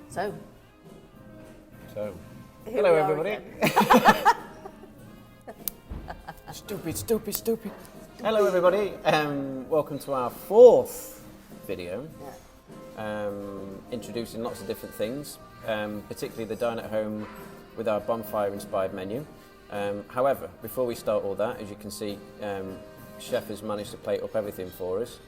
So, hello everybody. Stupid. Hello everybody. Welcome to our fourth video. Introducing lots of different things, particularly the Dine At Home with our Bonfire Inspired menu. However, before we start all that, as you can see, Chef has managed to plate up everything for us.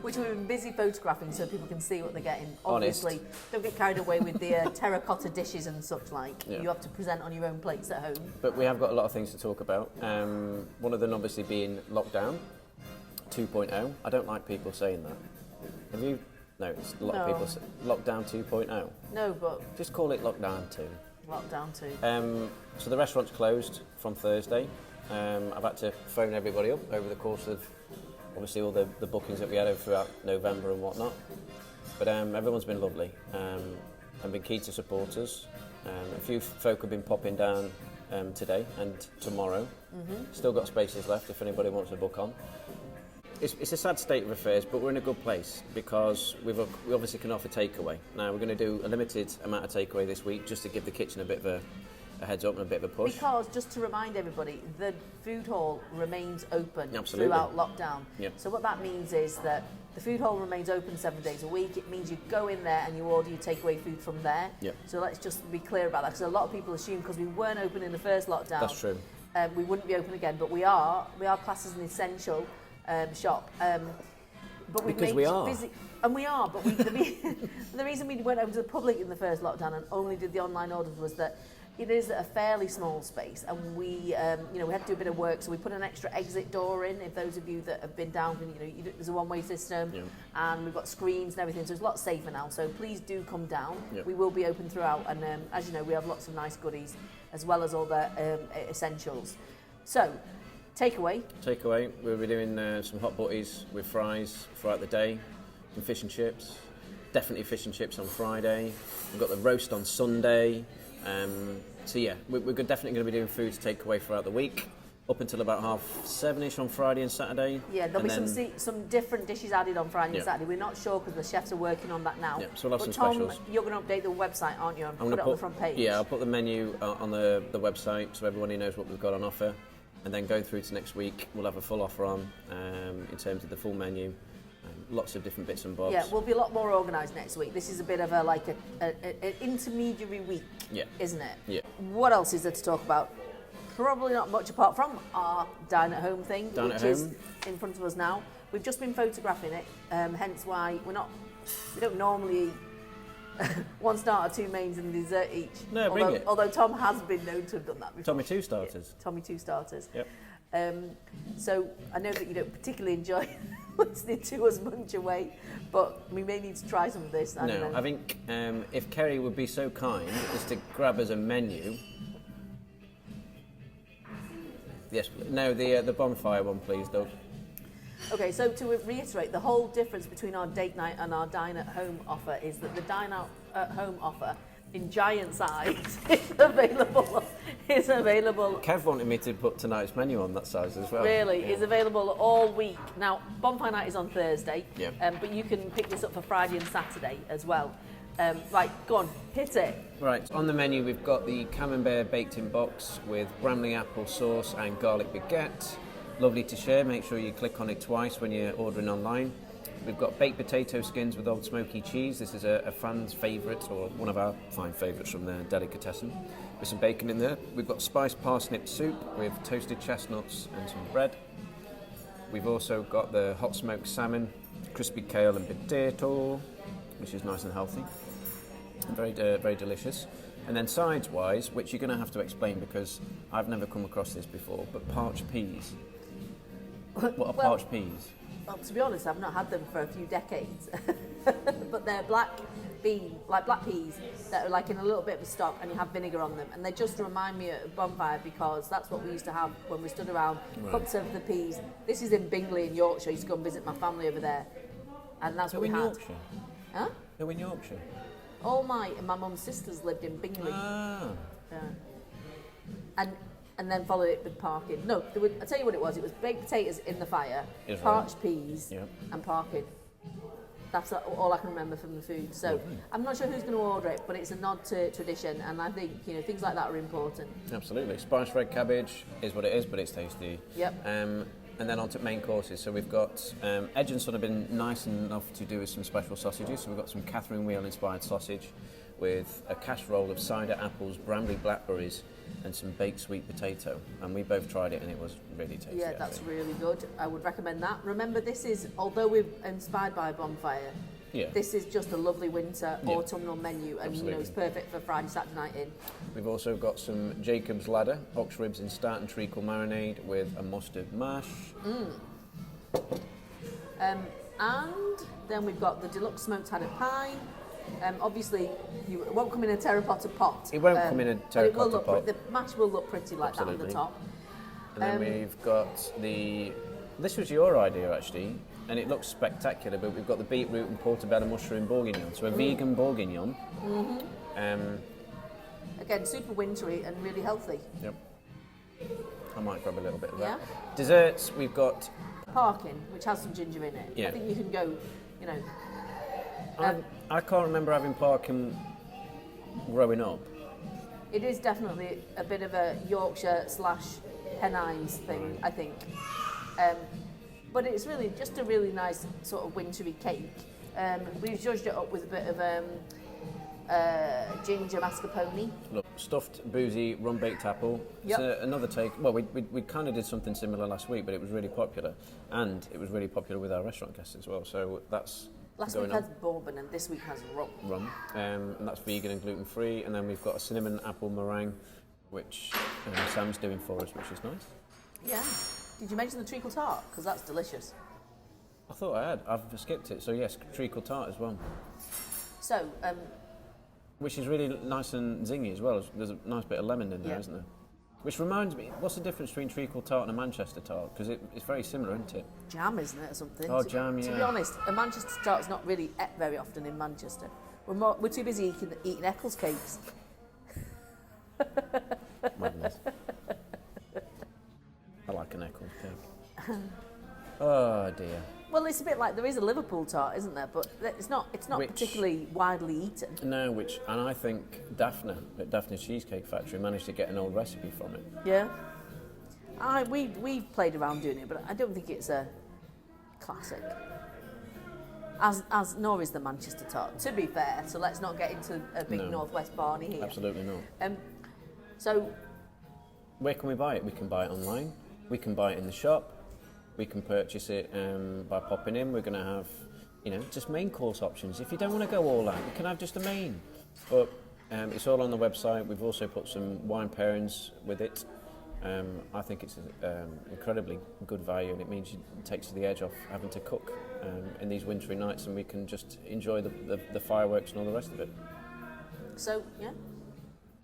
Which we've been busy photographing so people can see what they're getting. Obviously, Honest. Don't get carried away with the terracotta dishes and such like. Yeah. You have to present on your own plates at home. But we have got a lot of things to talk about. One of them obviously being lockdown 2.0. I don't like people saying that. Have you? No, it's a lot of people say lockdown 2.0. No, but Just call it lockdown 2. lockdown too. So the restaurant's closed from Thursday. I've had to phone everybody up over the course of obviously all the bookings that we had throughout November and whatnot. But everyone's been lovely and been keen to support us. A few folk have been popping down today and tomorrow. Still got spaces left if anybody wants to book on. It's a sad state of affairs, but we're in a good place because we obviously can offer takeaway. Now we're going to do a limited amount of takeaway this week just to give the kitchen a bit of a heads up and a bit of a push. Because, just to remind everybody, the food hall remains open Absolutely. throughout lockdown. Yeah. So what that means is that the food hall remains open 7 days a week. It means you go in there and you order your takeaway food from there. Yeah. So let's just be clear about that, because a lot of people assume because we weren't open in the first lockdown, That's true. we wouldn't be open again. But we are. We are classed as an essential shop. But we've Because made we are. busy, and we are. But the reason we went open to the public in the first lockdown and only did the online orders was that it is a fairly small space, and we had to do a bit of work, so we put an extra exit door in. If those of you that have been down, there's a one-way system, and we've got screens and everything, so it's a lot safer now. So please do come down. Yep. We will be open throughout, and as you know, we have lots of nice goodies as well as all the essentials. So, takeaway. Takeaway, we'll be doing some hot butties with fries throughout the day, some fish and chips, definitely fish and chips on Friday. We've got the roast on Sunday. So yeah, we're definitely going to be doing food to take away throughout the week, up until about 7:30ish on Friday and Saturday. Yeah, there'll be some different dishes added on Friday and Saturday. We're not sure because the chefs are working on that now. Yeah, so we'll have but some Tom, specials. You're going to update the website, aren't you? And put it on the front page. Yeah, I'll put the menu on the website so everybody knows what we've got on offer. And then going through to next week, we'll have a full offer on in terms of the full menu. Lots of different bits and bobs. Yeah, we'll be a lot more organised next week. This is a bit of an intermediary week, isn't it? Yeah. What else is there to talk about? Probably not much apart from our Dine At Home thing, which is in front of us now. We've just been photographing it, hence why we don't normally eat one starter, two mains and dessert each. No, bring it. Although Tom has been known to have done that before. Tommy 2 starters. Tommy 2 starters. Yep. So I know that you don't particularly enjoy listening to us munch away, but we may need to try some of this. I don't know. I think if Kerry would be so kind as to grab us a menu. Yes, no, the bonfire one, please, Doug. Okay, so to reiterate, the whole difference between our date night and our Dine At Home offer is that the Dine At Home offer in giant size is available. Kev wanted me to put tonight's menu on that size as well. Really, is available all week. Now, Bonfire Night is on Thursday, Yeah. But you can pick this up for Friday and Saturday as well. Right, go on, hit it. Right, on the menu we've got the camembert baked in box with Bramley apple sauce and garlic baguette. Lovely to share, make sure you click on it twice when you're ordering online. We've got baked potato skins with old smoky cheese. This is a fan's favourite, or one of our fine favourites from the delicatessen, with some bacon in there. We've got spiced parsnip soup with toasted chestnuts and some bread. We've also got the hot smoked salmon, crispy kale and potato, which is nice and healthy. Very delicious. And then sides-wise, which you're going to have to explain because I've never come across this before, but parched peas. What are parched peas? Well, to be honest, I've not had them for a few decades, but they're black peas that are like in a little bit of a stock, and you have vinegar on them, and they just remind me of Bonfire because that's what we used to have when we stood around, cups of the peas. This is in Bingley in Yorkshire. I used to go and visit my family over there, and that's what we had. Yorkshire? Huh? Who in Yorkshire? All my mum's sisters lived in Bingley. Ah. Yeah. And then followed it with parking. No, I'll tell you what it was. It was baked potatoes in the fire, parched peas, and parking. That's all I can remember from the food. So I'm not sure who's going to order it, but it's a nod to tradition, and I think things like that are important. Absolutely. Spiced red cabbage is what it is, but it's tasty. Yep. And then on to main courses. So we've got Edge and Son have been nice enough to do with some special sausages. So we've got some Catherine Wheel inspired sausage with a casserole of cider apples, brambly blackberries, and some baked sweet potato. And we both tried it, and it was really tasty. Yeah, that's really good. I would recommend that. Remember, this is, although we're inspired by Bonfire, this is just a lovely winter autumnal menu, and it's perfect for Friday, Saturday night in. We've also got some Jacob's Ladder ox ribs in start and treacle marinade with a mustard mash. And then we've got the deluxe smoked haddock pie. Obviously, it won't come in a terracotta pot. It won't come in a terracotta pot. The mash will look pretty like that on the top. And then we've got this was your idea actually, and it looks spectacular, but we've got the beetroot and portobello mushroom bourguignon, so a vegan bourguignon. Again, super wintry and really healthy. Yep. I might grab a little bit of that. Yeah. Desserts, we've got Parkin, which has some ginger in it. Yeah. I think you can go, I can't remember having Parkin growing up. It is definitely a bit of a Yorkshire / Pennines thing, I think. But it's really just a really nice sort of wintry cake. We've judged it up with a bit of ginger mascarpone. Look, stuffed boozy rum baked apple. Yep. It's another take. Well, we kind of did something similar last week, but it was really popular, and it was really popular with our restaurant guests as well. So that's last going week has bourbon, and this week has rum. And that's vegan and gluten free. And then we've got a cinnamon apple meringue, which Sam's doing for us, which is nice. Yeah. Did you mention the treacle tart? Because that's delicious. I thought I had. I've skipped it. So yes, treacle tart as well. So. Which is really nice and zingy as well. There's a nice bit of lemon in there, isn't there? Which reminds me, what's the difference between treacle tart and a Manchester tart? Because it's very similar, isn't it? Jam, isn't it, or something? Oh, jam, yeah. To be honest, a Manchester tart's not really ate very often in Manchester. We're too busy eating Eccles cakes. Madness. I like an Eccles cake. Oh dear. Well, it's a bit like there is a Liverpool tart, isn't there? But it's not particularly widely eaten. No, and I think Daphne at Daphne's Cheesecake Factory managed to get an old recipe from it. Yeah. We've played around doing it, but I don't think it's a classic. As nor is the Manchester tart, to be fair. So let's not get into a big Northwest Barney here. Absolutely not. So where can we buy it? We can buy it online. We can buy it in the shop. We can purchase it by popping in. We're going to have, just main course options. If you don't want to go all out, you can have just a main. But it's all on the website. We've also put some wine pairings with it. I think it's incredibly good value, and it means it takes the edge off having to cook in these wintry nights, and we can just enjoy the fireworks and all the rest of it. So, yeah,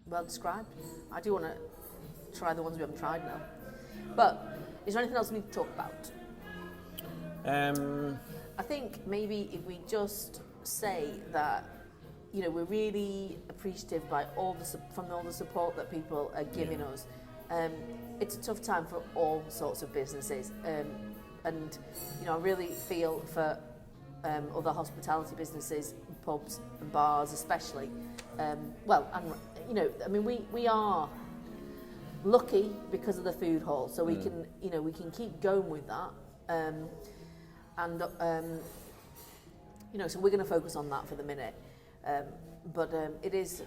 well described. I do want to try the ones we haven't tried now. But is there anything else we need to talk about? I think maybe if we just say that, we're really appreciative by from all the support that people are giving us. It's a tough time for all sorts of businesses, and I really feel for other hospitality businesses, pubs and bars especially. We are lucky because of the food hall, so we can keep going with that, so we're going to focus on that for the minute. But it's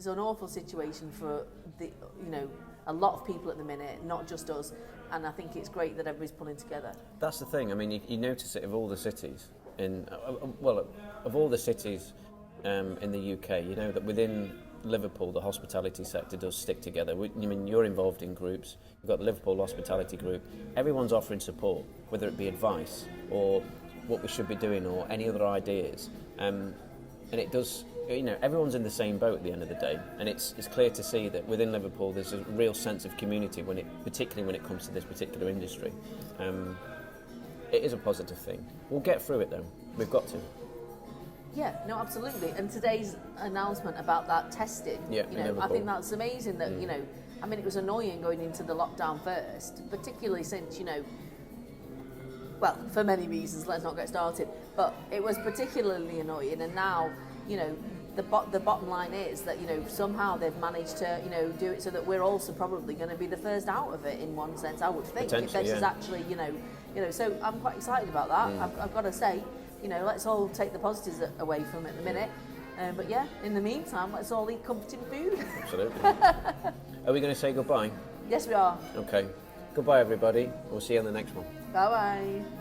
an awful situation for a lot of people at the minute, not just us, and I think it's great that everybody's pulling together. That's the thing. I mean, you notice it of all the cities in the UK. That within Liverpool, the hospitality sector does stick together. You're involved in groups. You've got the Liverpool Hospitality Group. Everyone's offering support, whether it be advice or what we should be doing or any other ideas. And it does. Everyone's in the same boat at the end of the day, and it's clear to see that within Liverpool there's a real sense of community particularly when it comes to this particular industry. It is a positive thing. We'll get through it though. We've got to. Yeah, no, absolutely. And today's announcement about that testing, I think that's amazing that, it was annoying going into the lockdown first, particularly since, well, for many reasons, let's not get started, but it was particularly annoying, and now, you know, the bottom line is that, you know, somehow they've managed to, you know, do it so that we're also probably going to be the first out of it in one sense, I would think, if this is actually, you know, so I'm quite excited about that. I've got to say, you know, let's all take the positives away from it at the minute. But yeah, in the meantime, let's all eat comforting food. Absolutely. Are we going to say goodbye? Yes, we are. Okay. Goodbye, everybody. We'll see you on the next one. Bye-bye.